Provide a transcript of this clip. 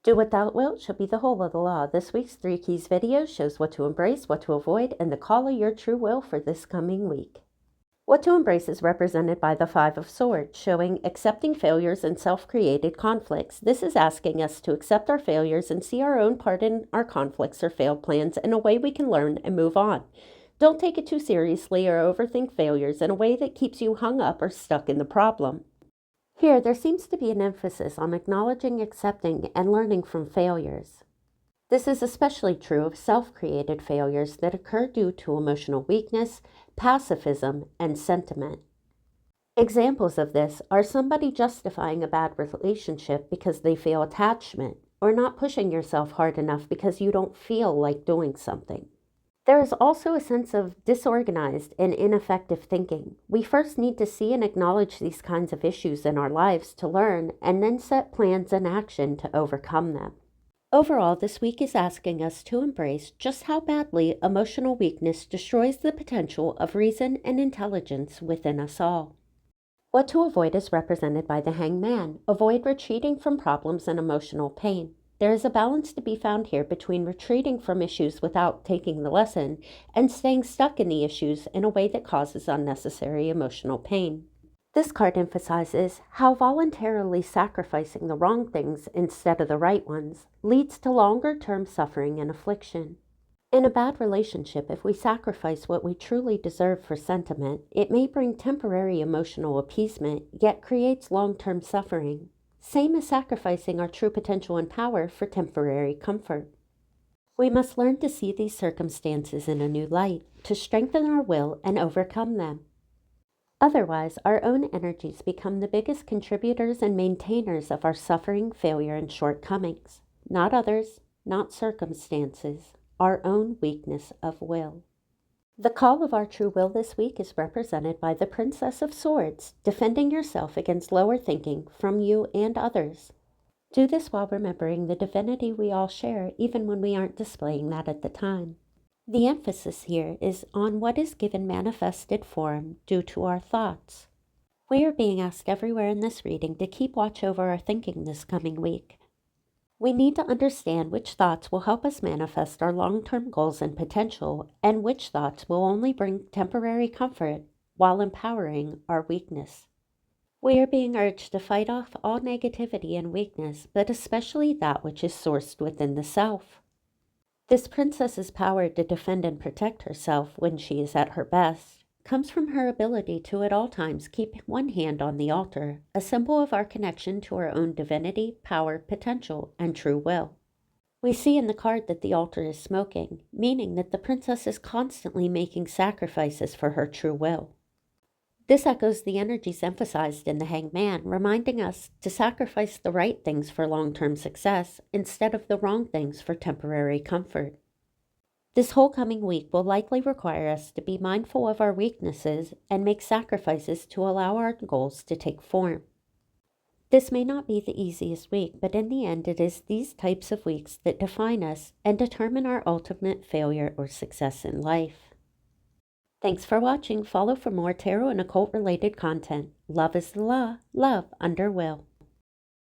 Do what thou wilt shall be the whole of the law. This week's 3 Keys video shows what to embrace, what to avoid, and the call of your true will for this coming week. What to embrace is represented by the 5 of Swords, showing accepting failures and self-created conflicts. This is asking us to accept our failures and see our own part in our conflicts or failed plans in a way we can learn and move on. Don't take it too seriously or overthink failures in a way that keeps you hung up or stuck in the problem. Here, there seems to be an emphasis on acknowledging, accepting, and learning from failures. This is especially true of self-created failures that occur due to emotional weakness, pacifism, and sentiment. Examples of this are somebody justifying a bad relationship because they feel attachment, or not pushing yourself hard enough because you don't feel like doing something. There is also a sense of disorganized and ineffective thinking. We first need to see and acknowledge these kinds of issues in our lives to learn, and then set plans and action to overcome them. Overall, this week is asking us to embrace just how badly emotional weakness destroys the potential of reason and intelligence within us all. What to avoid is represented by the Hanged Man. Avoid retreating from problems and emotional pain. There is a balance to be found here between retreating from issues without taking the lesson and staying stuck in the issues in a way that causes unnecessary emotional pain. This card emphasizes how voluntarily sacrificing the wrong things instead of the right ones leads to longer-term suffering and affliction. In a bad relationship, if we sacrifice what we truly deserve for sentiment, it may bring temporary emotional appeasement, yet creates long-term suffering. Same as sacrificing our true potential and power for temporary comfort. We must learn to see these circumstances in a new light, to strengthen our will and overcome them. Otherwise, our own energies become the biggest contributors and maintainers of our suffering, failure, and shortcomings. Not others, not circumstances, our own weakness of will. The call of our true will this week is represented by the Princess of Swords, defending yourself against lower thinking from you and others. Do this while remembering the divinity we all share, even when we aren't displaying that at the time. The emphasis here is on what is given manifested form due to our thoughts. We are being asked everywhere in this reading to keep watch over our thinking this coming week. We need to understand which thoughts will help us manifest our long-term goals and potential, and which thoughts will only bring temporary comfort while empowering our weakness. We are being urged to fight off all negativity and weakness, but especially that which is sourced within the self. This princess's power to defend and protect herself when she is at her best comes from her ability to at all times keep one hand on the altar, a symbol of our connection to our own divinity, power, potential, and true will. We see in the card that the altar is smoking, meaning that the princess is constantly making sacrifices for her true will. This echoes the energies emphasized in the Hanged Man, reminding us to sacrifice the right things for long-term success instead of the wrong things for temporary comfort. This whole coming week will likely require us to be mindful of our weaknesses and make sacrifices to allow our goals to take form. This may not be the easiest week, but in the end, it is these types of weeks that define us and determine our ultimate failure or success in life. Thanks for watching. Follow for more tarot and occult-related content. Love is the law. Love under will.